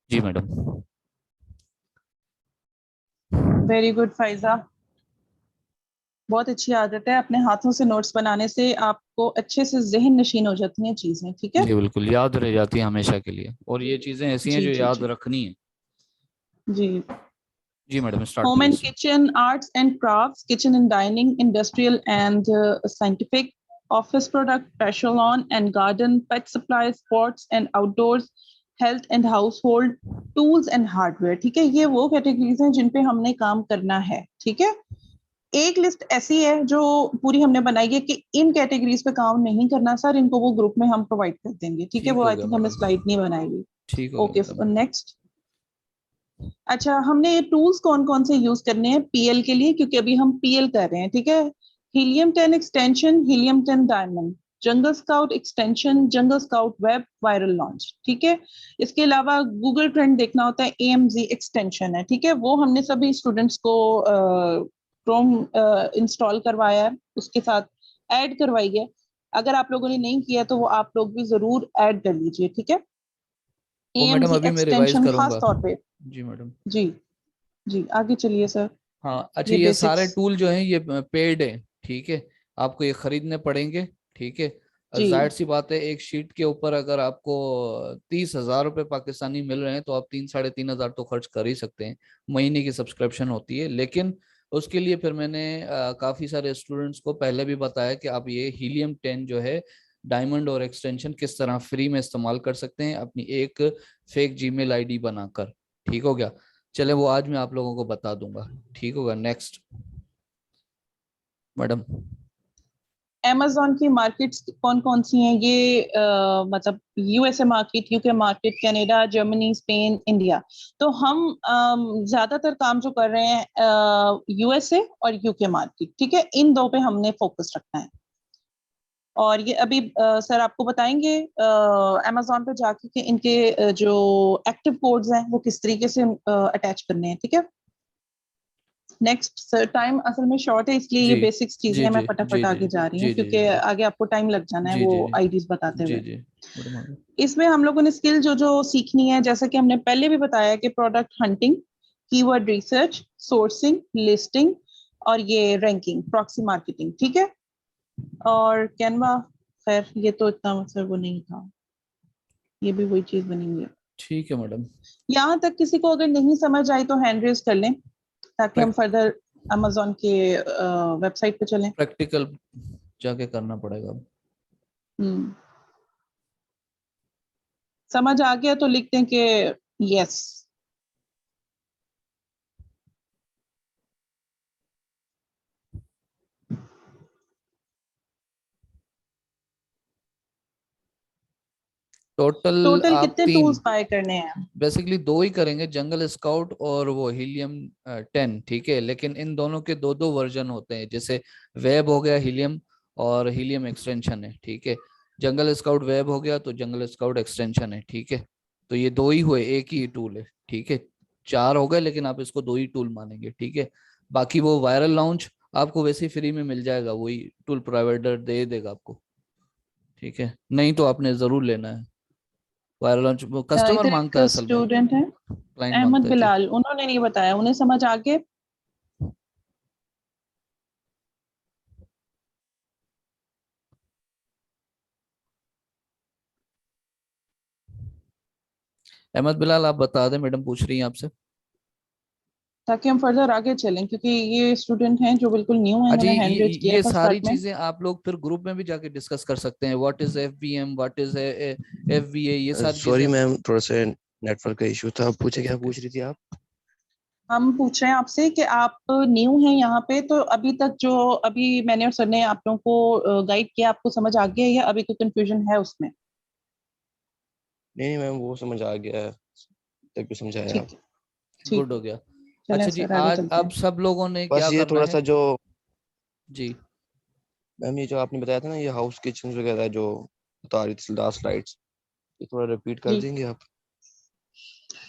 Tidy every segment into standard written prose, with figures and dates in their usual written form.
जी madam. Very good Pfizer, बहुत अच्छी आदत है। अपने हाथों से नोट्स बनाने से आपको अच्छे से जहन नशीन हो जाती हैं चीजें, ठीक है। जी बिल्कुल, याद रह जाती है हमेशा के लिए, और ये चीजें ऐसी हैं जी जो जी याद जी रखनी है। जी। जी madam, start Home and please. kitchen, arts and crafts, kitchen and dining, industrial and scientific, office product, fashion lawn and garden, pet supplies, sports and outdoors, health and household, tools and hardware। ठीक है, ये वो categories हैं जिन पे हमने काम करना है, ठीक है। एक लिस्ट ऐसी है जो पूरी हमने बनाई है कि इन कैटेगरीज पे काम नहीं करना सर, इनको वो ग्रुप में हम प्रोवाइड कर देंगे, ठीक है। ठीक वो हो आई गया थिंक हमें मैडम। स्लाइड नहीं बनाएगी। ठीक हो गया ओके, मैडम। नेक्स्ट। अच्छा, हमने ये टूल्स कौन कौन से यूज करने हैं पीएल के लिए, क्योंकि अभी हम पीएल कर रहे हैं, ठीक है। हीलियम 10 एक्सटेंशन, हीलियम 10 डायमंड, जंगल स्काउट एक्सटेंशन, जंगल स्काउट वेब, वायरल लॉन्च, ठीक है। इसके अलावा गूगल ट्रेंड देखना होता है, एएमजी एक्सटेंशन है, ठीक है। वो हमने सभी स्टूडेंट्स को क्रोम इंस्टॉल करवाया है, उसके साथ ऐड करवाई है। अगर आप लोगों ने नहीं किया तो वो आप लोग भी जरूर ऐड कर लीजिए, ठीक है। वो मैडम एएमजी अभी मैं रिवाइज एक्सटेंशन खास करूंगा। तौर पे। जी मैडम। जी जी, आगे चलिए सर। हाँ अच्छा, ये ये सारे बेसिक्स। टूल जो हैं ये पेड है, ठीक है। आपको ये खरीदने पड़ेंगे, ठीक है। और जी जाहिर सी बात है, एक शीट के ऊपर अगर आपको 30,000 रुपये पाकिस्तानी मिल रहे हैं तो आप 3-3.5 हजार तो खर्च कर ही सकते हैं। महीने की सब्सक्रिप्शन होती है, लेकिन उसके लिए फिर मैंने काफी सारे स्टूडेंट्स को पहले भी बताया कि आप ये हीलियम 10 जो है डायमंड और एक्सटेंशन किस तरह फ्री में इस्तेमाल कर सकते हैं अपनी एक फेक जीमेल आईडी बनाकर। ठीक हो गया। चले वो आज मैं आप लोगों को बता दूंगा। ठीक होगा। Next madam. amazon की मार्केट्स कौन कौन सी हैं ये, मतलब USA market, UK market, Canada, Germany, Spain, India. तो हम ज्यादातर काम जो कर रहे हैं यूएसए और यूके मार्केट, ठीक है। इन दो पे हमने फोकस रखना है। और ये अभी सर आपको बताएंगे amazon पे जाके कि इनके जो एक्टिव कोड्स हैं वो किस तरीके से अटैच करने हैं, ठीक है। नेक्स्ट सर, टाइम असल में शॉर्ट है, इसलिए ये जी बेसिक्स चीजें जी हैं, मैं जी फटाफट जी जी आगे जा रही हूँ जी जी क्योंकि जी आगे आपको टाइम लग जाना है जी वो जी आईडीज बताते जी हुए। जी मैडम आगे। इसमें हम लोगों ने स्किल जो जो सीखनी है, जैसा कि हमने पहले भी बताया कि product hunting, keyword research, sourcing, listing और ये रैंकिंग, प्रॉक्सी मार्केटिंग, ठीक है। और कैनवा, खैर ये तो इतना मतलब वो नहीं था, ये भी वही चीज बनी हुई है। ठीक है मैडम। यहाँ तक किसी को अगर नहीं समझ आई तो हैंड रेज कर लें ताकि हम फर्दर अमेजोन के वेबसाइट पे चलें। प्रैक्टिकल जाके करना पड़ेगा अब। हम्म, समझ आ गया तो लिख दें कि यस। टोटल टोटल आप कितने तीन, टूल्स बाय करने हैं? बेसिकली दो ही करेंगे, जंगल स्काउट और वो हीलियम 10, ठीक है। लेकिन इन दोनों के दो दो वर्जन होते हैं, जैसे वेब हो गया हीलियम और हीलियम एक्सटेंशन है, ठीक है। जंगल स्काउट वेब हो गया तो जंगल स्काउट एक्सटेंशन है, ठीक है। तो ये दो ही हुए, एक ही टूल है, ठीक है। चार हो गए लेकिन आप इसको दो ही टूल मानेंगे, ठीक है। बाकी वो वायरल लॉन्च आपको वैसे ही फ्री में मिल जाएगा, वही टूल प्रोवाइडर दे देगा आपको, ठीक है। नहीं तो आपने जरूर लेना है। वायरल लॉन्च कस्टमर इधर एक मांगता है असल में, स्टूडेंट है क्लाइंट अहमद मांगता है जी। बिलाल, उन्होंने नहीं बताया, उन्हें समझ आ गए। अहमद बिलाल आप बता दें, मैडम पूछ रही हैं आपसे। ताकि हम फर्दर आगे चलें, क्योंकि ये स्टूडेंट हैं जो बिल्कुल न्यू है, अजी इन्होंने हैंड रेज किया ये था सारी स्टार्ट में। चीजें आप लोग फिर ग्रुप में भी जाके डिस्कस कर सकते हैं। What is FBM, what is FBA, ये सारी सॉरी चीजें। मैम, थोड़ा सा नेटवर्क का इशू था। पूछे, इट्स क्या ओके। पूछ रही थी आप? हम पूछ रहे हैं आपसे कि आप न्यू हैं यहाँ पे, तो अभी तक जो अभी मैंने और सर ने आप लोगों को गाइड किया, आपको समझ आ गया या अभी कोई कंफ्यूजन है उसमें? नहीं नहीं मैम, वो समझ आ गया है, तक भी समझाया आप। ठीक है, ठीक गुड हो है। गया। चलें अच्छा जी, सर, आगे आज चलते अब हैं। सब लोगों ने बस क्या ये करना थोड़ा है। सा जो जी मैम, ये जो आपने बताया था ना, ये हाउस किचन वगैरह जो बता रही थी लास्ट स्लाइड्स, ये थोड़ा रिपीट कर जी, देंगे आप?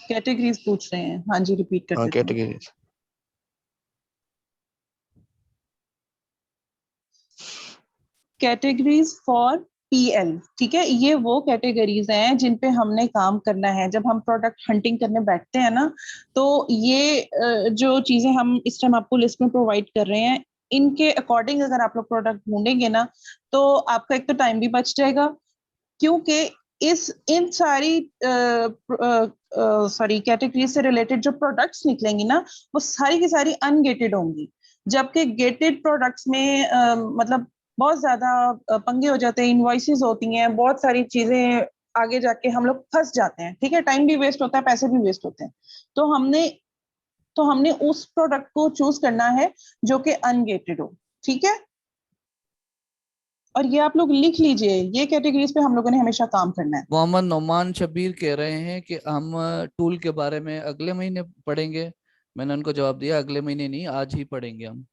कैटेगरीज पूछ रहे हैं, हाँ जी, रिपीट कर हाँ, देते हैं। कैटेगरी। categories for PL, ठीक है, ये वो कैटेगरीज हैं जिन पे हमने काम करना है। जब हम प्रोडक्ट हंटिंग करने बैठते हैं ना, तो ये जो चीजें हम इस टाइम आपको लिस्ट में प्रोवाइड कर रहे हैं, इनके अकॉर्डिंग अगर आप लोग प्रोडक्ट ढूंढेंगे ना, तो आपका एक तो टाइम भी बच जाएगा, क्योंकि इस इन सारी कैटेगरी से रिलेटेड जो प्रोडक्ट्स निकलेंगी ना, वो सारी की सारी अनगेटेड होंगी। जबकि गेटेड प्रोडक्ट्स में मतलब बहुत ज्यादा पंगे हो जाते हैं, इनवॉइसेस होती हैं, बहुत सारी चीजें, आगे जाके हम लोग फंस जाते हैं, ठीक है, टाइम भी वेस्ट होता है, पैसे भी वेस्ट होते हैं। तो हमने उस प्रोडक्ट को चूज करना है जो कि अनगेटेड हो, ठीक है। और ये आप लोग लिख लीजिए, ये कैटेगरीज पे हम लोगों ने हमेशा काम करना है। मोहम्मद नौमान शबीर कह रहे हैं कि हम टूल के बारे में अगले महीने पढ़ेंगे। मैंने उनको जवाब दिया अगले महीने नहीं, आज ही पढ़ेंगे हम।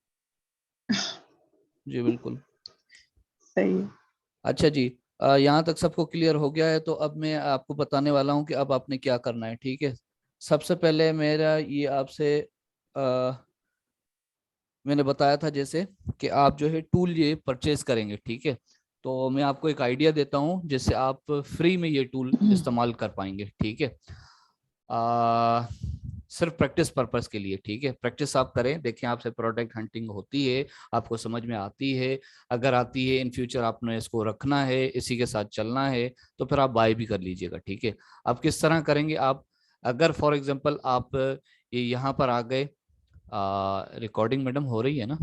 जी बिल्कुल। सही है। अच्छा जी, यहाँ तक सबको क्लियर हो गया है, तो अब मैं आपको बताने वाला हूँ कि अब आपने क्या करना है, ठीक है। सबसे पहले मेरा ये आपसे मैंने बताया था जैसे कि आप जो है टूल ये परचेज करेंगे, ठीक है। तो मैं आपको एक आइडिया देता हूँ जिससे आप फ्री में ये टूल इस्तेमाल कर पाएंगे, ठीक है। आ, सिर्फ प्रैक्टिस पर्पस के लिए, ठीक है। प्रैक्टिस आप करें, देखें आपसे प्रोडक्ट हंटिंग होती है, आपको समझ में आती है। अगर आती है, इन फ्यूचर आपने इसको रखना है, इसी के साथ चलना है, तो फिर आप बाय भी कर लीजिएगा, ठीक है। आप किस तरह करेंगे, आप अगर फॉर एग्जांपल आप ये यहाँ पर आ गए, रिकॉर्डिंग मैडम हो रही है ना?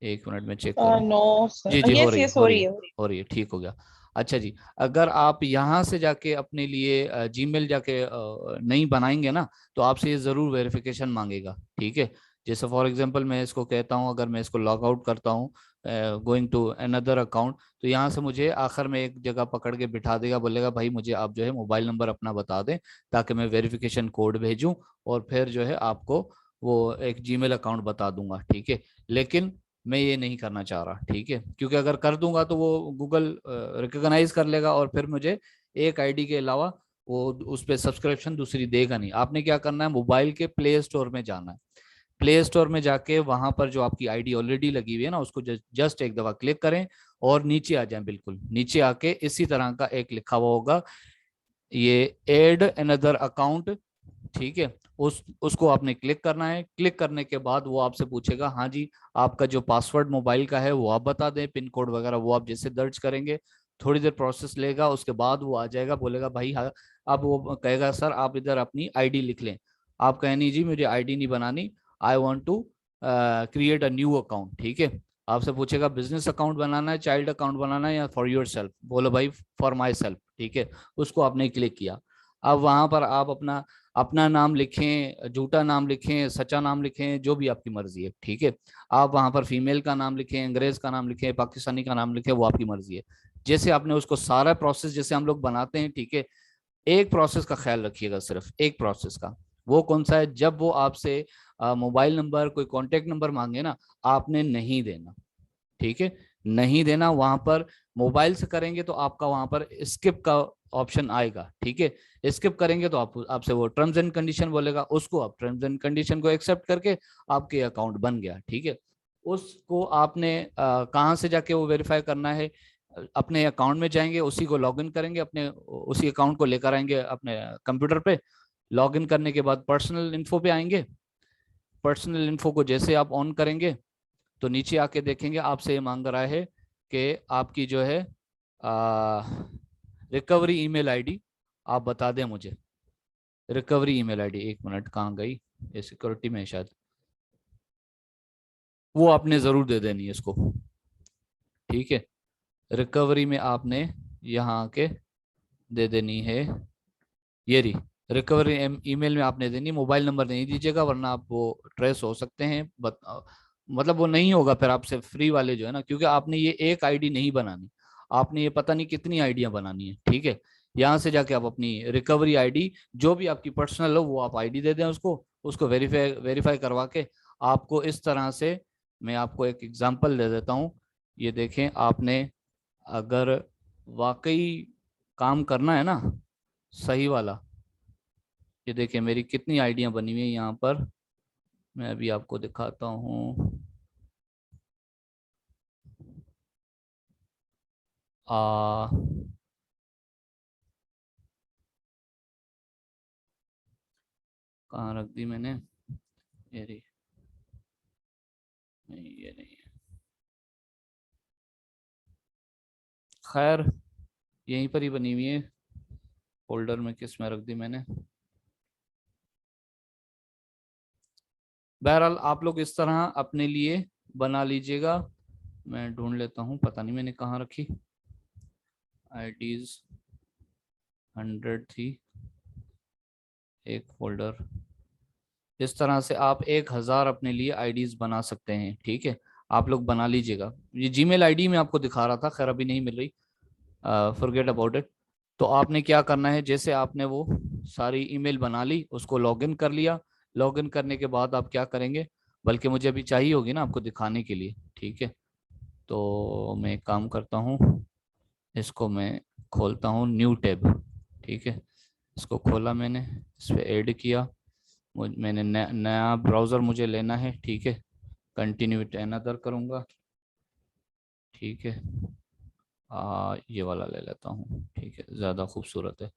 एक मिनट में चेक करूं। नो जी सर, जी, हो यस रही है, यस, हो हो रही रही है, है, हो रही हो रही है, ठीक हो गया। अच्छा जी, अगर आप यहाँ से जाके अपने लिए जीमेल जाके नहीं बनाएंगे ना, तो आपसे ये जरूर वेरिफिकेशन मांगेगा, ठीक है। जैसे फॉर एग्जांपल मैं इसको कहता हूँ, अगर मैं इसको लॉग आउट करता हूँ गोइंग टू अनदर अकाउंट, तो यहाँ से मुझे आखिर में एक जगह पकड़ के बिठा देगा, बोलेगा भाई मुझे आप जो है मोबाइल नंबर अपना बता दें, ताकि मैं वेरिफिकेशन कोड भेजूं, और फिर जो है आपको वो एक जीमेल अकाउंट बता दूंगा, ठीक है। लेकिन मैं ये नहीं करना चाह रहा, ठीक है, क्योंकि अगर कर दूंगा तो वो गूगल रिकॉग्नाइज कर लेगा, और फिर मुझे एक आईडी के अलावा वो उस पर सब्सक्रिप्शन दूसरी देगा नहीं। आपने क्या करना है, मोबाइल के प्ले स्टोर में जाना है। प्ले स्टोर में जाके वहां पर जो आपकी आईडी ऑलरेडी लगी हुई है ना, उसको जस्ट एक दफा क्लिक करें, और नीचे आ जाए, बिल्कुल नीचे आके इसी तरह का एक लिखा हुआ होगा, ये एड अनदर अकाउंट, ठीक है। उसको आपने क्लिक करना है। क्लिक करने के बाद वो आपसे पूछेगा, हाँ जी आपका जो पासवर्ड मोबाइल का है वो आप बता दें, पिन कोड वगैरह वो आप जैसे दर्ज करेंगे। थोड़ी देर प्रोसेस लेगा, उसके बाद वो आ जाएगा, बोलेगा भाई हाँ। अब वो कहेगा सर आप इधर अपनी आईडी लिख लें। आप कहें नहीं जी मुझे आईडी नहीं बनानी, I want to create a new account, ठीक है। आपसे पूछेगा बिजनेस अकाउंट बनाना है, चाइल्ड अकाउंट बनाना है, या फॉर योर सेल्फ, बोलो भाई फॉर माई सेल्फ, ठीक है। उसको आपने क्लिक किया। अब वहां पर आप अपना अपना नाम लिखें, झूठा नाम लिखें, सच्चा नाम लिखें, जो भी आपकी मर्जी है, ठीक है। आप वहां पर फीमेल का नाम लिखें, अंग्रेज का नाम लिखें, पाकिस्तानी का नाम लिखें, वो आपकी मर्जी है। जैसे आपने उसको सारा प्रोसेस जैसे हम लोग बनाते हैं, ठीक है। एक प्रोसेस का ख्याल रखिएगा, सिर्फ एक प्रोसेस का। वो कौन सा है, जब वो आपसे मोबाइल नंबर कोई कॉन्टेक्ट नंबर मांगे ना, आपने नहीं देना, ठीक है। नहीं देना। वहां पर मोबाइल से करेंगे तो आपका वहां पर स्किप का ऑप्शन आएगा, ठीक है। स्किप करेंगे तो आपसे वो टर्म्स एंड कंडीशन बोलेगा, उसको आप टर्म्स एंड कंडीशन को एक्सेप्ट करके आपके अकाउंट बन गया, ठीक है। उसको आपने कहाँ से जाके वो वेरीफाई करना है, अपने अकाउंट में जाएंगे, उसी को लॉगिन करेंगे, अपने उसी अकाउंट को लेकर आएंगे अपने कंप्यूटर पे। लॉगिन करने के बाद पर्सनल इन्फो पे आएंगे। पर्सनल इन्फो को जैसे आप ऑन करेंगे, तो नीचे आके देखेंगे आपसे ये मांग रहा है कि आपकी जो है रिकवरी ईमेल आईडी आप बता दें मुझे। रिकवरी ईमेल आईडी, एक मिनट कहाँ गई, ये सिक्योरिटी में शायद, वो आपने जरूर दे देनी है इसको, ठीक है। रिकवरी में आपने यहाँ आके दे देनी है, ये रही रिकवरी ईमेल में आपने देनी। मोबाइल नंबर नहीं दीजिएगा, वरना आप वो ट्रेस हो सकते हैं, मतलब वो नहीं होगा फिर आपसे फ्री वाले जो है ना, क्योंकि आपने ये एक आईडी नहीं बनानी, आपने ये पता नहीं कितनी आईडियां बनानी है, ठीक है। यहाँ से जाके आप अपनी रिकवरी आईडी जो भी आपकी पर्सनल हो वो आप आईडी दे दें उसको। उसको वेरीफाई वेरीफाई करवा के आपको इस तरह से, मैं आपको एक एग्जांपल दे देता हूँ। ये देखें, आपने अगर वाकई काम करना है ना सही वाला, ये देखिए मेरी कितनी आइडिया बनी हुई है यहाँ पर। मैं अभी आपको दिखाता हूँ। आ कहाँ रख दी मैंने, ये रही, नहीं ये नहीं है, खैर यहीं पर ही बनी हुई है, फोल्डर में किस में रख दी मैंने। बहरहाल आप लोग इस तरह अपने लिए बना लीजिएगा। मैं ढूंढ लेता हूँ, पता नहीं मैंने कहाँ रखी, आईडीज 100 थी, एक फोल्डर। इस तरह से आप 1000 अपने लिए आईडीज बना सकते हैं, ठीक है। आप लोग बना लीजिएगा। ये जीमेल आईडी में आपको दिखा रहा था, खैर अभी नहीं मिल रही, फॉरगेट अबाउट इट। तो आपने क्या करना है, जैसे आपने वो सारी ईमेल बना ली, उसको लॉगिन कर लिया। लॉगिन करने के बाद आप क्या करेंगे, बल्कि मुझे अभी चाहिए होगी ना आपको दिखाने के लिए, ठीक है। तो मैं एक काम करता हूँ, इसको मैं खोलता हूँ न्यू टैब, ठीक है। इसको खोला मैंने, इस पर ऐड किया, मैंने नया ब्राउज़र मुझे लेना है, ठीक है। कंटिन्यू विथ अनदर करूँगा, ठीक है। ये वाला ले लेता हूँ, ठीक है, ज़्यादा खूबसूरत है।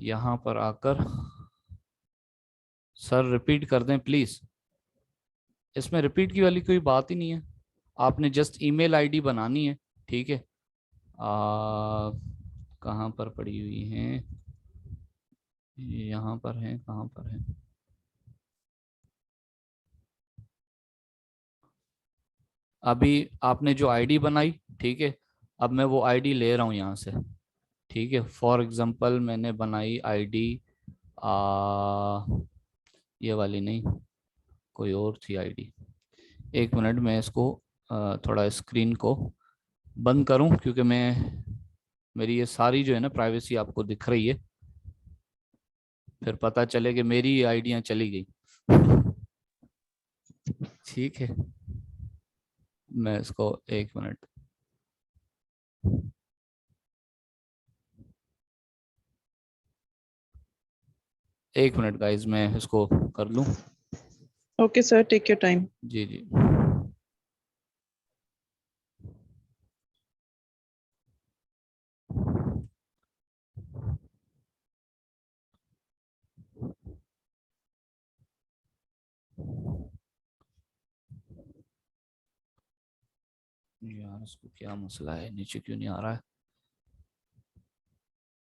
यहाँ पर आकर सर रिपीट कर दें प्लीज़, इसमें रिपीट की वाली कोई बात ही नहीं है, आपने जस्ट ईमेल आईडी बनानी है, ठीक है। कहाँ पर पड़ी हुई हैं, यहाँ पर है, कहाँ पर है, अभी आपने जो आईडी बनाई, ठीक है। अब मैं वो आईडी ले रहा हूँ यहाँ से, ठीक है। फॉर एग्जांपल मैंने बनाई आईडी, ये वाली नहीं, कोई और थी आईडी। एक मिनट, मैं इसको थोड़ा स्क्रीन को बंद करूं, क्योंकि मैं, मेरी ये सारी जो है ना प्राइवेसी आपको दिख रही है, फिर पता चले कि मेरी आइडियाँ चली गई। ठीक है, मैं इसको एक मिनट, एक मिनट गाइज, मैं इसको कर लूं। Okay sir, take your time. जी जी। यार इसको क्या मसला है, नीचे क्यों नहीं आ रहा है।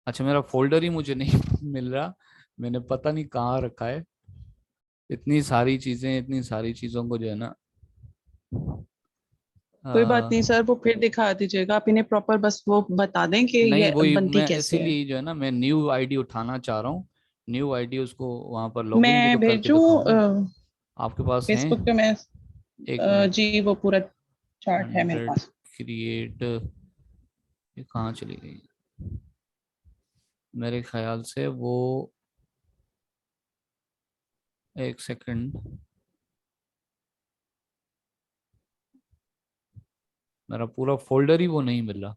अच्छा, मेरा फोल्डर ही मुझे नहीं मिल रहा, मैंने पता नहीं कहाँ रखा है। इतनी सारी चीजें, इतनी सारी चीजों को जो है ना, कोई बात आ, नहीं सर, वो फिर दिखा दीजिएगा, आप इन्हें प्रॉपर बस वो बता दें कि नहीं ये वही बनती मैं कैसे है। इसीलिए जो है ना, मैं न्यू आईडी उठाना चाह रहा हूँ। न्यू आईडी, उसको वहां पर लॉगिन भी तो मैं करके भेजूं दिखाऊं ना। आपके पास है, फेसबुक पे मैं, एक मिनट, जी वो पूरा चार्ट है मेरे 100 पास। क्रिएट, ये कहाँ चली गई, मेरे ख्याल से वो, एक सेकंड, मेरा पूरा फोल्डर ही वो नहीं मिल रहा।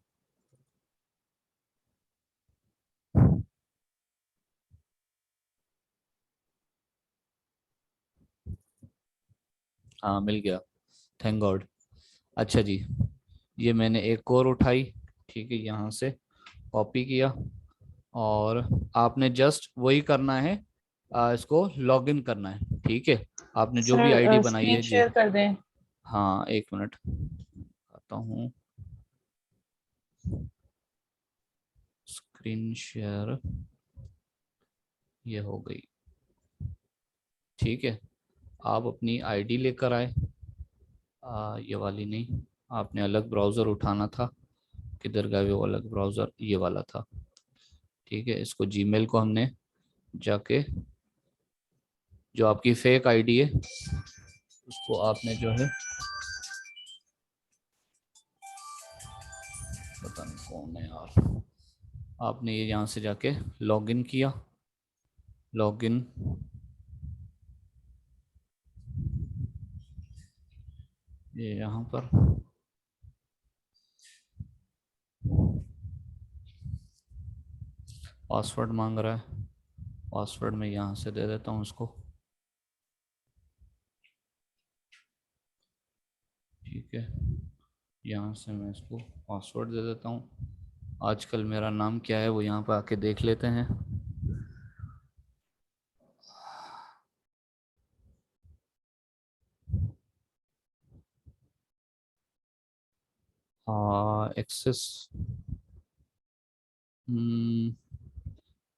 हाँ मिल गया, थैंक गॉड। अच्छा जी, ये मैंने एक और उठाई, ठीक है, यहाँ से कॉपी किया, और आपने जस्ट वही करना है, इसको लॉगिन करना है, ठीक है। आपने जो भी आईडी सर बनाई स्क्रीन है जी, शेयर कर दें। हाँ एक मिनट आता हूँ, स्क्रीन शेयर, ये हो गई, ठीक है। आप अपनी आईडी लेकर आए, ये वाली नहीं, आपने अलग ब्राउज़र उठाना था, किधर गया वो अलग ब्राउज़र, ये वाला था, ठीक है। इसको जीमेल को हमने जाके, जो आपकी फेक आईडी है उसको आपने जो है, पता नहीं कौन है यार, आपने ये यहाँ से जाके लॉगिन किया, लॉगिन, ये यहाँ पर पासवर्ड मांग रहा है, पासवर्ड मैं यहाँ से दे देता हूँ उसको, ठीक है। यहाँ से मैं इसको पासवर्ड दे देता हूँ। आजकल मेरा नाम क्या है वो यहाँ पर आके देख लेते हैं। एक्सेस,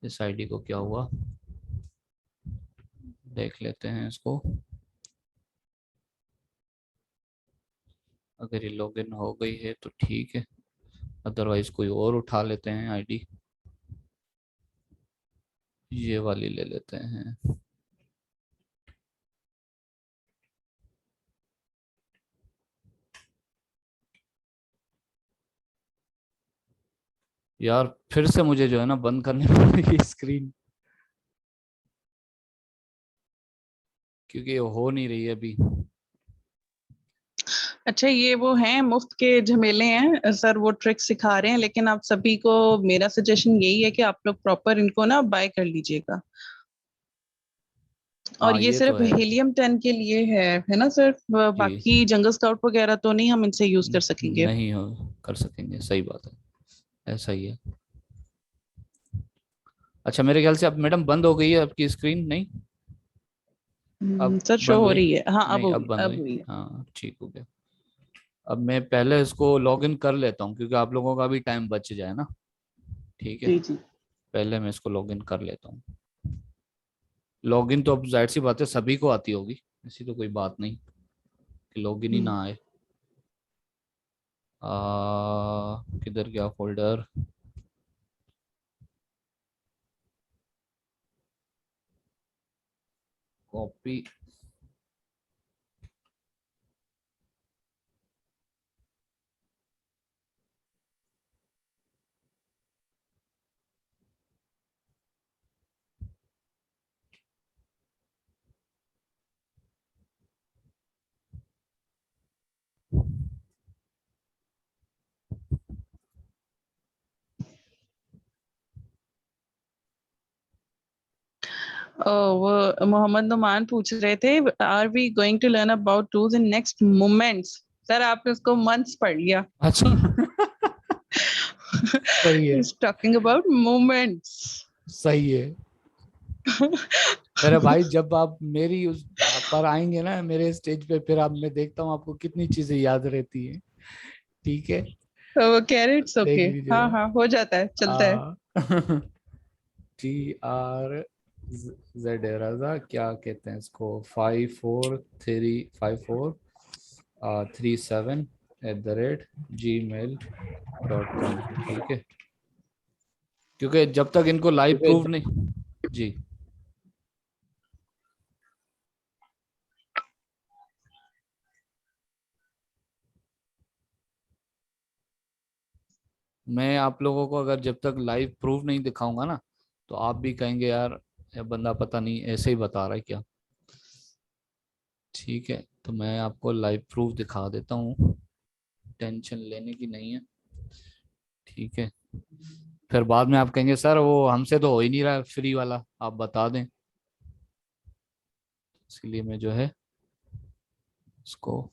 इस आईडी को क्या हुआ, देख लेते हैं इसको। अगर ये लॉगिन हो गई है तो ठीक है, अदरवाइज कोई और उठा लेते हैं आईडी। ये वाली ले लेते हैं। यार फिर से मुझे जो है ना बंद करनी पड़ेगी स्क्रीन, क्योंकि ये हो नहीं रही है अभी। अच्छा, ये वो हैं मुफ्त के झमेले हैं सर, वो ट्रिक सिखा रहे हैं, लेकिन आप सभी को मेरा सजेशन यही है कि आप लोग प्रॉपर इनको ना बाय कर लीजिएगा। और हाँ ये ये तो सिर्फ है हीलियम 10 के लिए है ना सर? जी। बाकी जंगल स्काउट वगैरह तो नहीं हम इनसे यूज कर सकेंगे? नहीं हो कर सकेंगे, सही बात है, ऐसा ही है। अच्छा मेरे ख्याल से अब मैडम बंद हो गई है आपकी स्क्रीन, नहीं? अब सर शो बंद हो हुई? रही है, हाँ अब नहीं अब होगी, बंद अब हुई। हुई है। हाँ ठीक हो गया। अब मैं पहले इसको लॉगिन कर लेता हूँ क्योंकि आप लोगों का भी टाइम बच जाए ना। ठीक है, जी जी। पहले मैं इसको लॉगिन कर लेता हूँ। लॉगिन तो अब जाहिर सी बात है सभी को आती होगी, ऐसी तो कोई बात नहीं कि लॉगिन ही हम्म, ना आए। किधर गया फोल्डर? कॉपी। वो मोहम्मद नुमान पूछ रहे थे, are we going to learn about tools in next moments? Sir आपने उसको मंथ्स पढ़ लिया। अच्छा सही है, इज टॉकिंग अबाउट मोमेंट्स। सही है। मेरे भाई जब आप मेरी उस पर आएंगे ना मेरे स्टेज पे, फिर आप, मैं देखता हूँ आपको कितनी चीजें याद रहती है। ठीक है, तो वो कह रहे इट्स देख ओके, हाँ लीजिएगा। हाँ हो जाता है, चलता है। आ, TR Z रजा, क्या कहते हैं इसको, 5437@gmail.com। ठीक है, क्योंकि जब तक इनको लाइव प्रूफ नहीं। जी, मैं आप लोगों को अगर जब तक लाइव प्रूफ नहीं दिखाऊंगा ना, तो आप भी कहेंगे यार ये बंदा पता नहीं ऐसे ही बता रहा है क्या। ठीक है, तो मैं आपको लाइव प्रूफ दिखा देता हूँ, टेंशन लेने की नहीं है। ठीक है, फिर बाद में आप कहेंगे सर वो हमसे तो हो ही नहीं रहा फ्री वाला, आप बता दें। इसलिए मैं जो है इसको,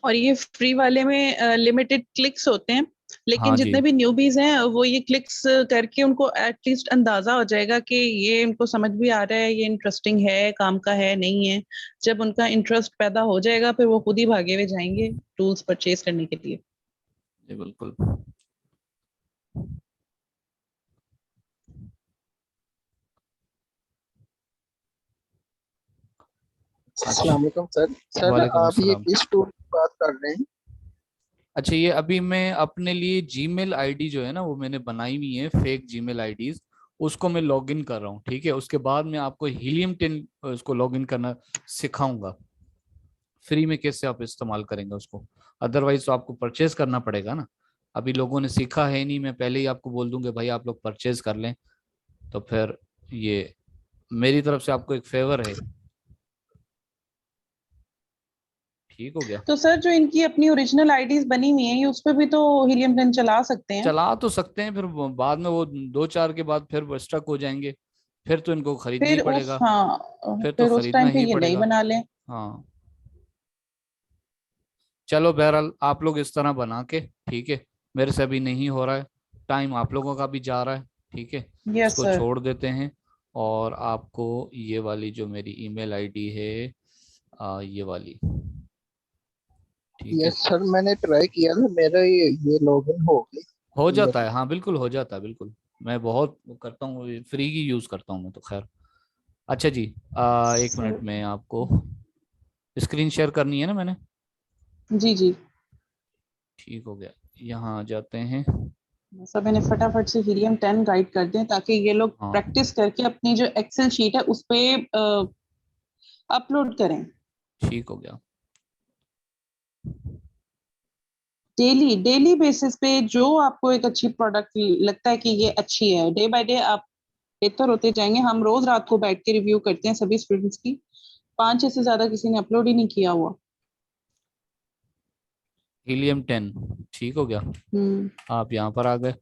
और ये फ्री वाले में लिमिटेड क्लिक्स होते हैं, लेकिन हाँ जी, जितने भी न्यूबीज हैं वो ये क्लिक्स करके उनको एटलीस्ट अंदाजा हो जाएगा कि ये इनको समझ भी आ रहा है, ये इंटरेस्टिंग है, काम का है नहीं है। जब उनका इंटरेस्ट पैदा हो जाएगा फिर वो खुद ही भागे हुए जाएंगे टूल्स परचेज करने के लिए। जी बिल्कुल। अच्छा, अस्सलाम वालेकुम सर। सर वालेकुम आप ये अस्सलाम। किस टूल की बात कर रहे हैं? अच्छा ये अभी मैं अपने लिए जीमेल आईडी जो है ना वो मैंने बनाई हुई है, फेक जीमेल आईडीज, उसको मैं लॉगिन कर रहा हूँ। ठीक है, उसके बाद मैं आपको हीलियम 10 उसको लॉगिन करना सिखाऊंगा, फ्री में कैसे आप इस्तेमाल करेंगे उसको। अदरवाइज तो आपको परचेज करना पड़ेगा ना, अभी लोगों ने सीखा है नहीं, मैं पहले ही आपको बोल दूंगा भाई आप लोग परचेज कर लें, तो फिर ये मेरी तरफ से आपको एक फेवर है। ठीक हो गया। तो सर जो इनकी अपनी ओरिजिनल आईडीज बनी हुई हैं, ये उस पे भी तो हीलियम 10 चला सकते हैं? चला तो सकते हैं, फिर बाद में वो 2-4 के बाद फिर स्टक हो जाएंगे, फिर तो इनको खरीदना ही फिर उस पड़ेगा, हाँ फिर तो फिर उस खरीदना टाइम पे ही ये नई पड़ेगा। बना लें। हाँ, चलो बहरहाल आप लोग इस तरह बना के, ठीक है, मेरे से अभी नहीं हो रहा है, टाइम आप लोगों का भी जा रहा है, ठीक है, यस इसको सर। छोड़ देते हैं। और आपको ये वाली जो मेरी ईमेल आईडी है, ये वाली, ठीक है, यस सर, मैंने ट्राई किया था, मेरा ये लॉगिन हो हो गया। जाता है, हाँ बिल्कुल हो जाता है, बिल्कुल। मैं बहुत करता हूँ, फ्री की यूज करता हूँ मैं तो, खैर। अच्छा जी, एक सर मिनट में आपको स्क्रीन शेयर करनी है ना मैंने, जी जी। ठीक हो गया, यहाँ आ जाते हैं। सब मैंने फटाफट से हीलियम 10 गाइड कर दें ताकि ये लोग हाँ प्रैक्टिस करके अपनी जो एक्सेल शीट है उस पे अपलोड करें। ठीक हो गया। डेली डेली बेसिस पे जो आपको एक अच्छी प्रोडक्ट लगता है कि ये अच्छी है, डे बाय डे आप बेहतर होते जाएंगे। हम रोज रात को बैठ के रिव्यू करते हैं सभी स्टूडेंट्स की। 5 से ज्यादा किसी ने अपलोड ही नहीं किया हुआ। हीलियम 10, ठीक हो गया। हम्म। आप यहाँ पर आ गए,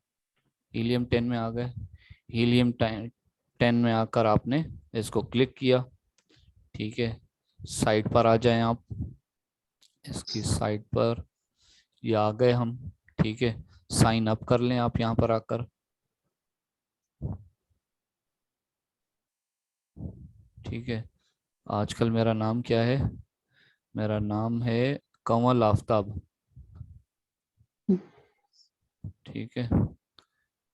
हीलियम 10 में आ गए। हीलियम 10 में आकर आपने इसको क्लिक किया, ठीक है, साइट पर आ जाएं आप, इसकी साइट पर ये आ गए हम, ठीक है, साइन अप कर लें आप यहाँ पर आकर, ठीक है। आजकल मेरा नाम क्या है, मेरा नाम है कंवल आफ्ताब, ठीक है,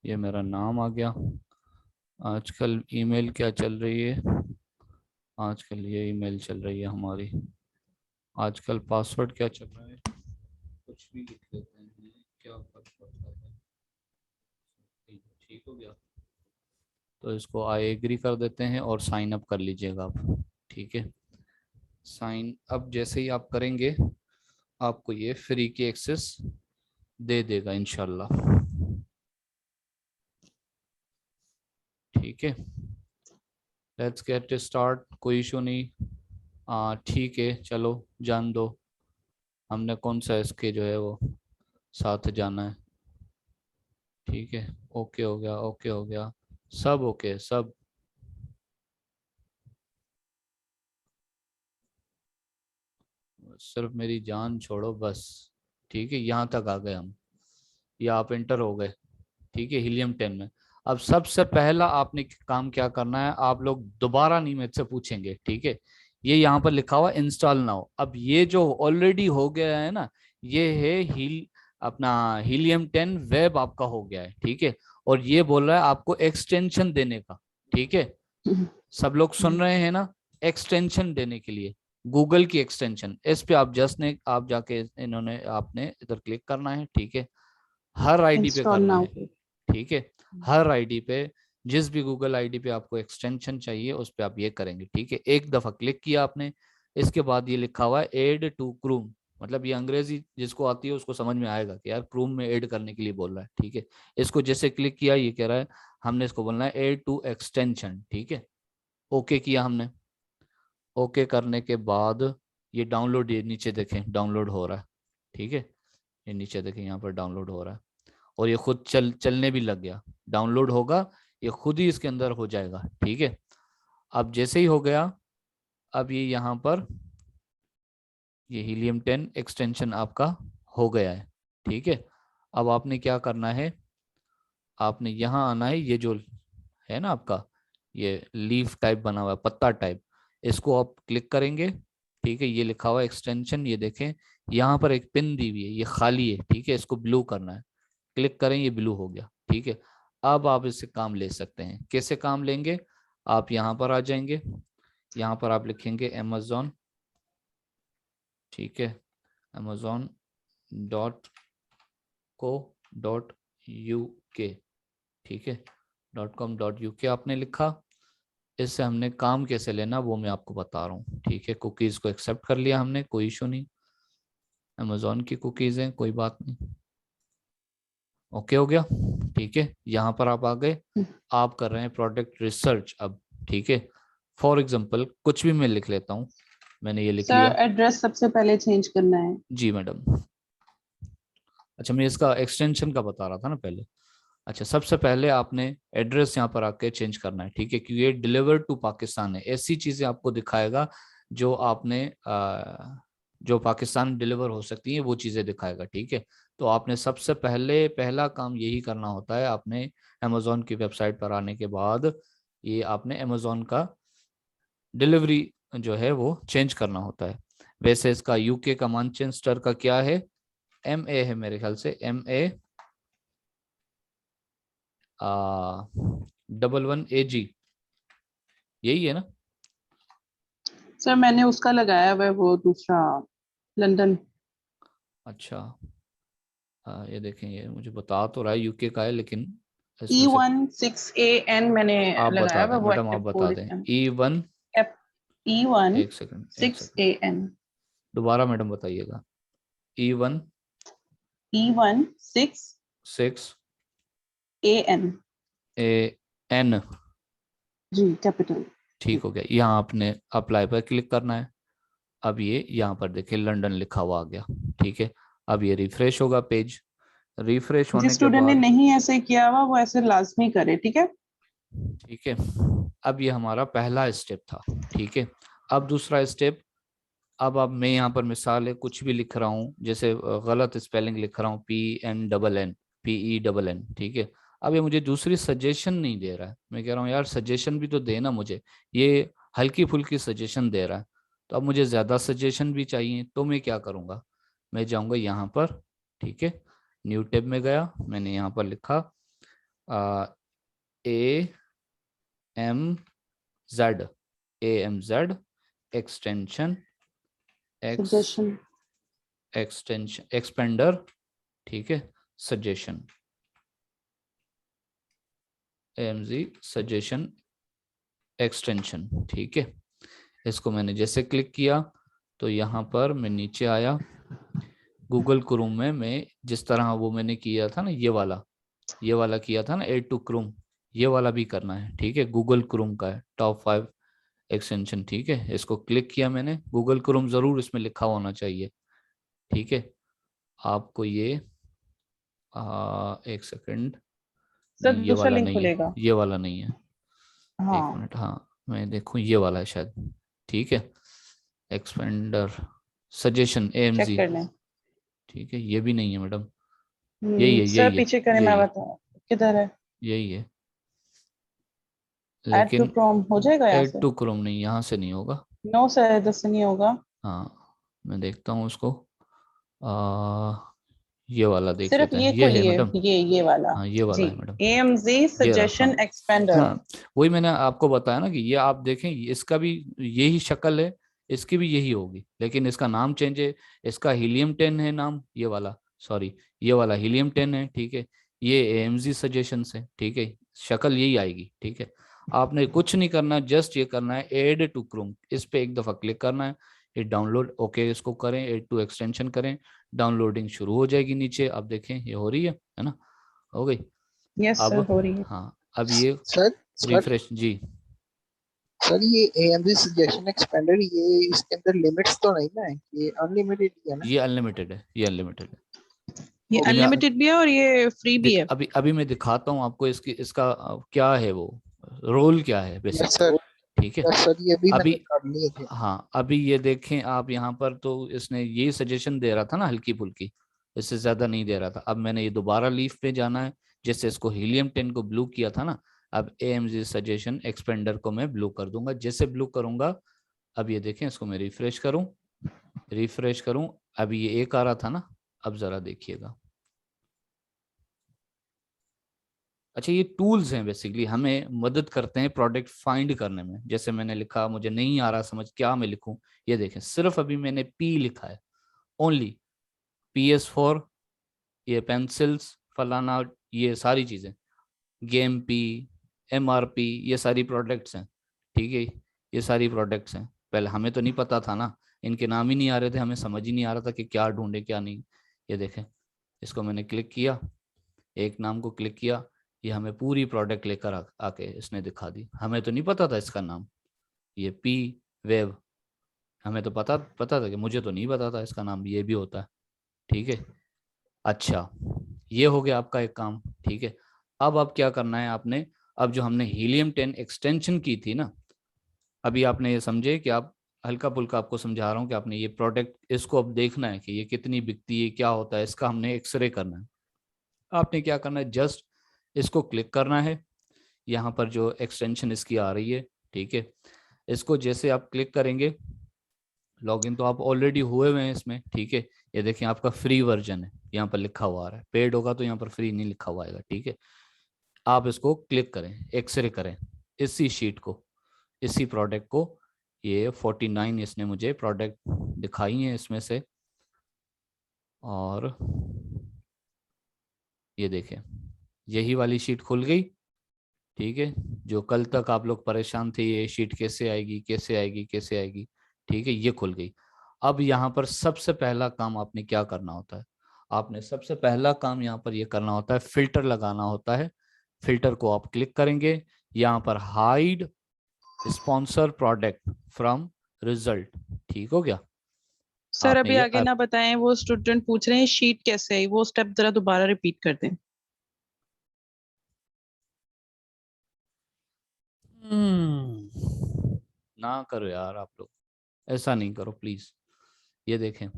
ये मेरा नाम आ गया। आजकल ईमेल क्या चल रही है, आजकल ये ईमेल चल रही है हमारी। आजकल पासवर्ड क्या चल रहा है, कुछ भी लिख लेते हैं, क्या फर्क पड़ता है। ठीक हो गया, तो इसको आई एग्री कर देते हैं और साइन अप कर लीजिएगा आप, ठीक है। साइन अप जैसे ही आप करेंगे आपको ये फ्री की एक्सेस दे देगा इंशाल्लाह, ठीक है। लेट्स गेट स्टार्ट, कोई इशू नहीं, ठीक है, चलो जान दो, हमने कौन सा इसके जो है वो साथ जाना है, ठीक है। ओके हो गया, ओके हो गया, सब ओके, सब। सिर्फ मेरी जान छोड़ो बस, ठीक है, यहाँ तक आ गए हम, या आप इंटर हो गए, ठीक है, हीलियम 10 में। अब सबसे पहला आपने काम क्या करना है, आप लोग दोबारा नहीं मेरे से पूछेंगे, ठीक है। ये यहाँ पर लिखा हुआ इंस्टॉल नाउ, अब ये जो ऑलरेडी हो गया है ना, ये है अपना हीलियम 10 वेब आपका हो गया है, ठीक है। और ये बोल रहा है आपको एक्सटेंशन देने का, ठीक है, सब लोग सुन रहे हैं ना, एक्सटेंशन देने के लिए गूगल की एक्सटेंशन, इस पे आप जस्ट ने आप जाके इन्होंने आपने इधर क्लिक करना है, ठीक है, हर आईडी पे इंस्टॉल करना नाउ है, पे। ठीक है, हर आईडी पे, जिस भी गूगल आईडी पे आपको एक्सटेंशन चाहिए उस पे आप ये करेंगे, ठीक है। एक दफा क्लिक किया आपने, इसके बाद ये लिखा हुआ है ऐड टू क्रूम, मतलब ये अंग्रेजी जिसको आती है उसको समझ में आएगा कि यार क्रूम में ऐड करने के लिए बोल रहा है, ठीक है। इसको जैसे क्लिक किया ये कह रहा है हमने इसको बोलना है ऐड टू एक्सटेंशन, ठीक है। ओके किया हमने, ओके करने के बाद ये डाउनलोड, ये नीचे देखें डाउनलोड हो रहा है, ठीक है, ये नीचे देखें यहाँ पर डाउनलोड हो रहा है, और ये खुद चलने भी लग गया, डाउनलोड होगा ये खुद ही इसके अंदर हो जाएगा, ठीक है। अब जैसे ही हो गया, अब ये यहाँ पर ये हीलियम 10 एक्सटेंशन आपका हो गया है, ठीक है। अब आपने क्या करना है, आपने यहाँ आना है, ये जो है ना आपका ये लीफ टाइप बना हुआ है, पत्ता टाइप, इसको आप क्लिक करेंगे, ठीक है, ये लिखा हुआ है एक्सटेंशन, ये देखें यहाँ पर एक पिन दी हुई है, ये खाली है, ठीक है, इसको ब्लू करना है, क्लिक करें, ये ब्लू हो गया, ठीक है। अब आप इससे काम ले सकते हैं, कैसे काम लेंगे, आप यहाँ पर आ जाएंगे, यहाँ पर आप लिखेंगे amazon, ठीक है, amazon.co.uk, ठीक है, .com.uk आपने लिखा। इससे हमने काम कैसे लेना वो मैं आपको बता रहा हूँ, ठीक है। कुकीज़ को एक्सेप्ट कर लिया हमने, कोई इशू नहीं, अमेजोन की कुकीज़ हैं, कोई बात नहीं, ओके हो गया, ठीक है। यहाँ पर आप आ गए, आप कर रहे हैं प्रोडक्ट रिसर्च अब, ठीक है। फॉर एग्जांपल कुछ भी मैं लिख लेता हूँ, मैंने ये लिख सर लिया, एड्रेस सबसे पहले चेंज करना है। जी मैडम। अच्छा मैं इसका एक्सटेंशन का बता रहा था ना पहले। अच्छा सबसे पहले आपने एड्रेस यहाँ पर आके चेंज करना है, ठीक है, क्योंकि ये डिलीवर टू पाकिस्तान है, ऐसी चीजें आपको दिखाएगा जो आपने जो पाकिस्तान में डिलीवर हो सकती हैं वो चीज़ें दिखाएगा। ठीक है, तो आपने सबसे पहला काम यही करना होता है। आपने अमेज़ॉन की वेबसाइट पर आने के बाद ये आपने अमेज़ॉन का डिलीवरी जो है वो चेंज करना होता है। वैसे इसका यूके का मैनचेस्टर का क्या है, MA है मेरे ख्याल से, MA 11AG, यही है ना? सर मैंने उसका लगाया हुआ है, वो दूसरा लंदन। अच्छा, ये देखें, ये मुझे बता तो रहा है यूके का है, लेकिन इसमें से E16AN मैंने आप लगाया बता हुआ दें है, वो मैडम, एक्टिव आप बता कोड दें। इसका। E1, E1 एक सेकंड एक सेकंड, 6AN। दोबारा मैडम बताइएगा। E1 E1 6 6AN। AN, G capital. ठीक हो गया। यहाँ आपने अप्लाई पर क्लिक करना है। अब ये यहाँ पर देखिए लंदन लिखा हुआ आ गया। ठीक है, अब ये रिफ्रेश होगा पेज। रिफ्रेश जिस होने के स्टूडेंट ने बाद, नहीं ऐसे किया हुआ वो ऐसे लाजमी करे, ठीक है। ठीक है, अब ये हमारा पहला स्टेप था। ठीक है, अब दूसरा स्टेप, अब मैं यहाँ पर मिसाल है कुछ भी लिख रहा हूँ, जैसे गलत स्पेलिंग लिख रहा हूँ, PNNN, ठीक है। अब ये मुझे दूसरी सजेशन नहीं दे रहा है। मैं कह रहा हूँ यार सजेशन भी तो देना मुझे, ये हल्की फुल्की सजेशन दे रहा है। तो अब मुझे ज़्यादा सजेशन भी चाहिए, तो मैं क्या करूँगा, मैं जाऊँगा यहाँ पर। ठीक है, न्यू टैब में गया, मैंने यहाँ पर लिखा AMZ, AMZ extension suggestion. Expander, ठीक है, सजेशन, AMZ सजेशन एक्सटेंशन। ठीक है, इसको मैंने जैसे क्लिक किया तो यहाँ पर मैं नीचे आया, गूगल क्रोम में मैं जिस तरह वो मैंने किया था ना, ये वाला किया था ना, एड टू क्रोम, ये वाला भी करना है। ठीक है, गूगल क्रोम का है टॉप 5 एक्सटेंशन। ठीक है, इसको क्लिक किया मैंने, गूगल क्रोम जरूर इसमें लिखा होना चाहिए। ठीक है, आपको ये एक सेकंड, सर नहीं ये दूसरा वाला लिंक नहीं है, खुलेगा। ये वाला नहीं है, एक हाँ, मिनट, हाँ मैं देखूं, ये वाला है शायद। ठीक है, एक्सपेंडर सजेशन चेक AMZ, कर लें। ठीक है, ये भी नहीं है मैडम, यही है सर यही है पीछे करें, मैं यही है बताऊँ किधर है। यही है, ऐड टू लेकिन क्रोम हो जाएगा यहाँ एड से। टू क्रोम नहीं, यहाँ से नहीं होगा। नो सर, इधर से नहीं होगा। हाँ, मैं देखता हूँ उसको, ये वाला देख सिर्फ लेते हैं, ये ये है खोलिए, मैडम। ये वाला। हाँ ये वाला जी, है मैडम, AMZ ये रहा, हाँ। Suggestion expander. हाँ, वही मैंने आपको बताया ना कि ये आप देखें, इसका भी यही शक्ल है, इसकी भी यही होगी, लेकिन इसका नाम चेंज है। इसका हीलियम 10 है नाम, ये वाला, सॉरी, ये वाला हीलियम 10 है। ठीक है, ये AMZ सजेशन है। ठीक है, शक्ल यही आएगी। ठीक है, आपने कुछ नहीं करना, जस्ट ये करना है ऐड टू क्रोम, इस पे एक दफा क्लिक करना है, ये डाउनलोड, ओके इसको करें, ऐड टू एक्सटेंशन करें, डाउनलोडिंग शुरू हो जाएगी नीचे। अब देखें ये हो रही है ना, हो गई। यस सर, अब हो रही है। हाँ, अब ये सर सर रिफ्रेश जी, सर ये AMD सजेशन एक्सपेंडर, ये इसके अंदर लिमिट्स तो नहीं ना है, ये अनलिमिटेड ही है ना? ये अनलिमिटेड है, ये अनलिमिटेड है। ये अभी मैं अनलिमिटेड भी है और ये फ्री भी है। अभी अभी मैं दिखाता हूँ आपको इसका क्या है, वो रोल क्या है यस बेसिकली। सर। ठीक है, यस सर, ये भी अभी, मैंने कर लिए थे। हाँ अभी ये देखें आप यहाँ पर, तो इसने यही सजेशन दे रहा था ना, हल्की फुल्की, इससे ज्यादा नहीं दे रहा था। अब मैंने ये दोबारा लीफ पे जाना है, जैसे इसको हीलियम 10 को ब्लू किया था ना, अब AMZ सजेशन एक्सपेंडर को मैं ब्लू कर दूंगा। जैसे ब्लू करूंगा, अब ये देखें, इसको मैं रिफ्रेश करूं, अभी ये एक आ रहा था ना, अब जरा देखिएगा। अच्छा, ये टूल्स हैं बेसिकली, हमें मदद करते हैं प्रोडक्ट फाइंड करने में। जैसे मैंने लिखा, मुझे नहीं आ रहा समझ क्या मैं लिखूं, ये देखें, सिर्फ अभी मैंने P लिखा है, ओनली PS4, ये पेंसिल्स फलाना, ये सारी चीजें, गेम P, MRP, ये सारी प्रोडक्ट्स हैं। ठीक है, ये सारी प्रोडक्ट्स हैं। पहले हमें तो नहीं पता था ना, इनके नाम ही नहीं आ रहे थे, हमें समझ ही नहीं आ रहा था कि क्या ढूंढे क्या नहीं। ये देखें, इसको मैंने क्लिक किया, एक नाम को क्लिक किया, ये हमें पूरी प्रोडक्ट लेकर आके इसने दिखा दी। हमें तो नहीं पता था इसका नाम, ये P वेब, हमें तो पता पता था, कि मुझे तो नहीं पता था इसका नाम ये भी होता है। ठीक है, अच्छा, ये हो गया आपका एक काम। ठीक है, अब क्या करना है आपने, अब जो हमने हीलियम 10 एक्सटेंशन की थी ना, अभी आपने ये समझे कि आप हल्का फुल्का आपको समझा रहा हूँ कि आपने ये प्रोडक्ट इसको अब देखना है कि ये कितनी बिकती है, क्या होता है, इसका हमने एक्सरे करना है। आपने क्या करना है, जस्ट इसको क्लिक करना है, यहाँ पर जो एक्सटेंशन इसकी आ रही है, ठीक है, इसको जैसे आप क्लिक करेंगे, लॉगिन तो आप ऑलरेडी हुए हैं इसमें, ठीक है, ये देखिए आपका फ्री वर्जन है, यहाँ पर लिखा हुआ आ रहा है, पेड होगा तो यहाँ पर फ्री नहीं लिखा हुआ आएगा, ठीक है। आप इसको क्लिक करें, एक्सरे करें इसी शीट को, इसी प्रोडक्ट को, ये 49 इसने मुझे प्रोडक्ट दिखाई है इसमें से, और ये देखें यही वाली शीट खुल गई, ठीक है। जो कल तक आप लोग परेशान थे ये शीट कैसे आएगी कैसे आएगी कैसे आएगी, ठीक है, ये खुल गई। अब यहाँ पर सबसे पहला काम आपने क्या करना होता है, आपने सबसे पहला काम यहाँ पर ये करना होता है, फिल्टर लगाना होता है। फिल्टर को आप क्लिक करेंगे, यहाँ पर hide sponsor product from result, ठीक हो गया। सर आपने अभी ये आगे ना बताएं, वो स्टूडेंट पूछ रहे हैं शीट कैसे आई, वो स्टेप जरा दोबारा रिपीट कर दें। ना करो यार आप लोग, ऐसा नहीं करो प्लीज। ये देखें,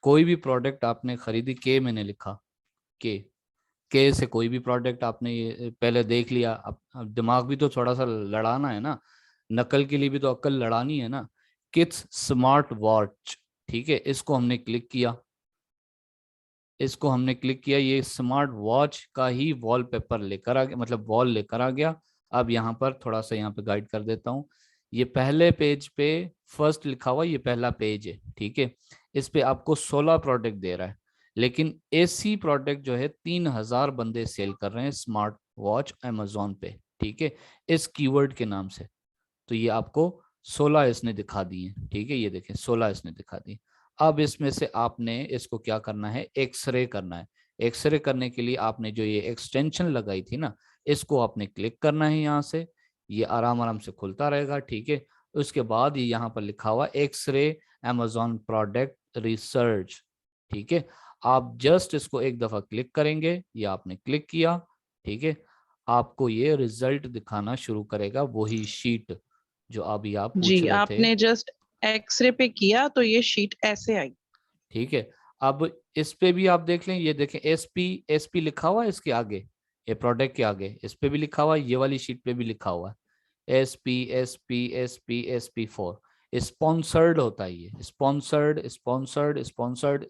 कोई भी प्रोडक्ट आपने खरीदी, के मैंने लिखा, के से कोई भी प्रोडक्ट आपने ये पहले देख लिया, अब दिमाग भी तो थोड़ा सा लड़ाना है ना, नकल के लिए भी तो अक्ल लड़ानी है ना। किड्स स्मार्ट वॉच, ठीक है, इसको हमने क्लिक किया, इसको हमने क्लिक किया, ये स्मार्ट वॉच का ही वॉलपेपर लेकर आ गया, मतलब वॉल लेकर आ गया। अब यहाँ पर थोड़ा सा यहाँ पे गाइड कर देता हूँ, ये पहले पेज पे फर्स्ट लिखा हुआ, ये पहला पेज है, ठीक है, इस पे आपको 16 प्रोडक्ट दे रहा है, लेकिन एसी प्रोडक्ट जो है 3000 बंदे सेल कर रहे हैं स्मार्ट वॉच अमेजोन पे, ठीक है, इस कीवर्ड के नाम से। तो ये आपको 16 इसने दिखा दिए, ठीक है, ये देखें 16 इसने दिखा दिए। अब इसमें से आपने इसको क्या करना है, एक्सरे करना है। एक्सरे करने के लिए आपने जो ये एक्सटेंशन लगाई थी ना, इसको आपने क्लिक करना है यहाँ से, ये आराम आराम से खुलता रहेगा, ठीक है। उसके बाद ये यहाँ पर लिखा हुआ एक्सरे अमेजोन प्रोडक्ट रिसर्च, ठीक है। आप जस्ट इसको एक दफा क्लिक करेंगे, ये आपने क्लिक किया, ठीक है, आपको ये रिजल्ट दिखाना शुरू करेगा, वही शीट जो अभी आप पूछ जी, रहे थे, आपने जस्ट एक्सरे पे किया तो ये शीट ऐसे आई। ठीक है। अब इस पे भी आप देख लें, ये देखें एसपी लिखा हुआ है इसके आगे, ये प्रोडक्ट के आगे इस पे भी लिखा हुआ है, ये वाली शीट पे भी लिखा हुआ है SP 4, स्पॉन्सर्ड होता है, ये स्पॉन्सर्ड,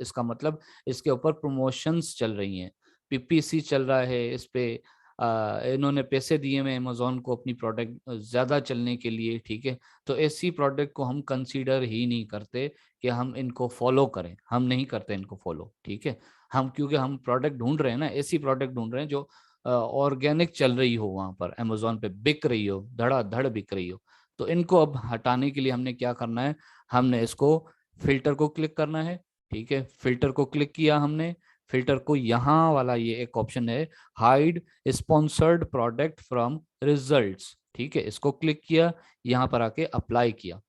इसका मतलब इसके ऊपर प्रमोशंस चल रही हैं, पीपीसी चल रहा है इस पे, इन्होंने पैसे दिए हैं अमेजोन को अपनी प्रोडक्ट ज्यादा चलने के लिए, ठीक है। तो ऐसी प्रोडक्ट को हम कंसीडर ही नहीं करते कि हम इनको फॉलो करें, हम नहीं करते इनको फॉलो, ठीक है। हम क्योंकि हम प्रोडक्ट ढूंढ रहे हैं ना, ऐसी प्रोडक्ट ढूंढ रहे हैं जो ऑर्गेनिक चल रही हो, वहां पर अमेजोन पे बिक रही हो, धड़ाधड़ बिक रही हो। तो इनको अब हटाने के लिए हमने क्या करना है, हमने इसको फिल्टर को क्लिक करना है, ठीक है। फिल्टर को क्लिक किया हमने, फिल्टर को यहाँ वाला ये एक ऑप्शन है, hide sponsored product from results, ठीक है, इसको क्लिक किया, यहाँ पर आके अप्लाई किया,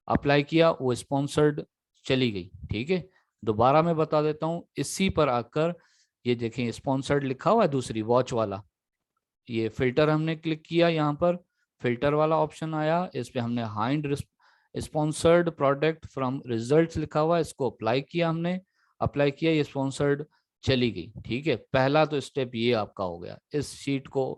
अप्लाई किया, वो स्पॉन्सर्ड चली गई, ठीक है। दोबारा मैं बता देता हूँ, इसी पर आकर ये देखें स्पॉन्सर्ड लिखा हुआ है दूसरी वॉच वाला, ये फिल्टर हमने क्लिक किया, यहाँ पर फिल्टर वाला ऑप्शन आया, इस पे हमने hide sponsored product from results लिखा हुआ है, इसको अप्लाई किया हमने, अप्लाई किया, ये स्पॉन्सर्ड चली गई, ठीक है। पहला तो स्टेप ये आपका हो गया इस शीट को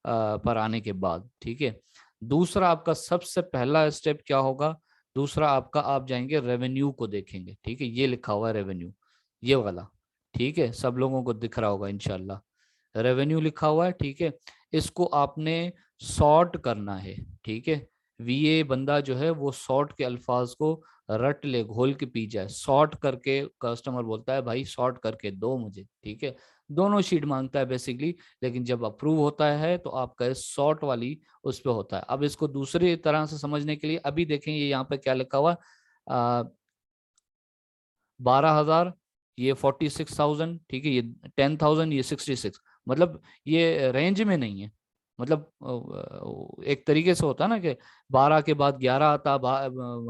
पर आने के बाद, ठीक है। दूसरा आपका सबसे पहला स्टेप क्या होगा, दूसरा आपका आप जाएंगे रेवेन्यू को देखेंगे, ठीक है, ये लिखा हुआ है रेवेन्यू, ये वाला, ठीक है, सब लोगों को दिख रहा होगा इंशाल्लाह, रेवेन्यू लिखा हुआ है, ठीक है। इसको आपने सॉर्ट करना है, ठीक है। वीए बंदा जो है वो सॉर्ट के अल्फाज को रट ले, घोल के पी जाए, सॉर्ट करके कस्टमर बोलता है भाई सॉर्ट करके दो मुझे, ठीक है। दोनों शीट मांगता है बेसिकली, लेकिन जब अप्रूव होता है तो आपका सॉर्ट वाली उस पर होता है। अब इसको दूसरी तरह से समझने के लिए अभी देखें, ये यहाँ पे क्या लिखा हुआ, 12,000, ये 46,000, ठीक है, ये 10,000, ये 66, मतलब ये रेंज में नहीं है, मतलब एक तरीके से होता है ना कि 12 के बाद 11 आता,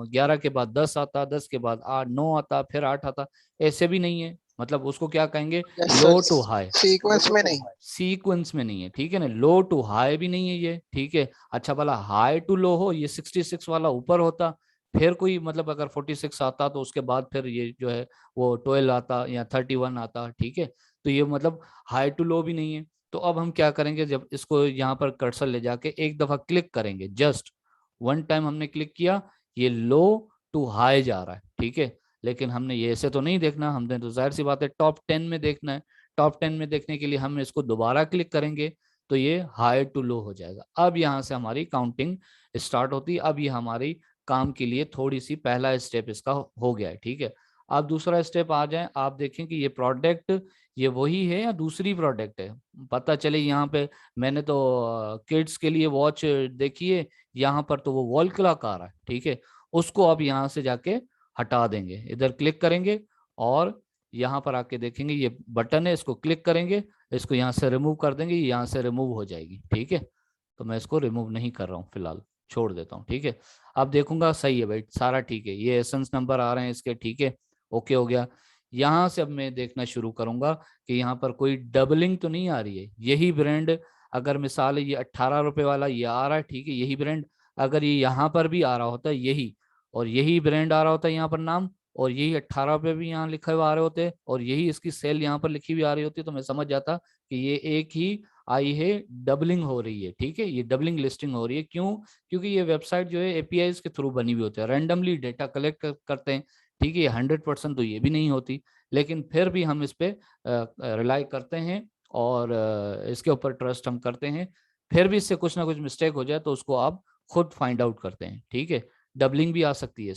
11 के बाद 10 आता, 10 के बाद 8 9 आता, फिर 8 आता, ऐसे भी नहीं है, मतलब उसको क्या कहेंगे, लो टू हाई, सीक्वेंस में नहीं। सीक्वेंस में नहीं है, ठीक है ना, लो टू हाई भी नहीं है ये, ठीक है। अच्छा भला हाई टू लो हो, ये 66 वाला ऊपर होता, फिर कोई मतलब अगर 46 आता तो उसके बाद फिर ये जो है वो 12 आता या 31 आता, ठीक है। तो ये मतलब हाई टू लो भी नहीं है। तो अब हम क्या करेंगे, जब इसको यहाँ पर कर्सर ले जाके एक दफा क्लिक करेंगे, जस्ट वन टाइम हमने क्लिक किया, ये लो टू हाई जा रहा है, ठीक है। लेकिन हमने ये ऐसे तो नहीं देखना, हमने तो जाहिर सी बात है टॉप 10 में देखना है। टॉप 10 में देखने के लिए हम इसको दोबारा क्लिक करेंगे तो ये हाई टू लो हो जाएगा। अब यहाँ से हमारी काउंटिंग स्टार्ट होती है। अब ये हमारी काम के लिए थोड़ी सी पहला स्टेप इसका हो गया है, ठीक है। अब दूसरा स्टेप आ जाए, आप देखें कि ये प्रोडक्ट ये वही है या दूसरी प्रोडक्ट है। पता चले यहाँ पे मैंने तो किड्स के लिए वॉच देखी है, यहाँ पर तो वो वॉल क्लॉक आ रहा है, ठीक है। उसको अब यहाँ से जाके हटा देंगे, इधर क्लिक करेंगे और यहाँ पर आके देखेंगे ये बटन है, इसको क्लिक करेंगे, इसको यहाँ से रिमूव कर देंगे, यहाँ से रिमूव हो जाएगी, ठीक है। तो मैं इसको रिमूव नहीं कर रहा हूँ फिलहाल, छोड़ देता हूँ, ठीक है। अब देखूंगा सही है भाई, सारा ठीक है, ये एसेंस नंबर आ रहे हैं इसके, ठीक है, ओके हो गया। यहाँ से अब मैं देखना शुरू करूंगा कि यहाँ पर कोई डबलिंग तो नहीं आ रही है। यही ब्रांड अगर मिसाल है ये 18 रुपए वाला ये आ रहा है, ठीक है, यही ब्रांड अगर ये यहाँ पर भी आ रहा होता है यही, और यही ब्रांड आ रहा होता है यहाँ पर नाम, और यही 18 रुपए भी यहाँ लिखे हुए आ रहे होते, और यही इसकी सेल यहाँ पर लिखी हुई आ रही होती, तो मैं समझ जाता कि ये एक ही आई है, डबलिंग हो रही है, ठीक है, ये डबलिंग लिस्टिंग हो रही है। क्यों? क्योंकि ये वेबसाइट जो है एपीआई के थ्रू बनी हुई होती है, रैंडमली डेटा कलेक्ट करते हैं, ठीक है। 100% तो ये भी नहीं होती, लेकिन फिर भी हम इस पे रिलाई करते हैं और इसके ऊपर ट्रस्ट हम करते हैं। फिर भी इससे कुछ ना कुछ मिस्टेक हो जाए तो उसको आप खुद फाइंड आउट करते हैं, ठीक है। डबलिंग भी आ सकती है।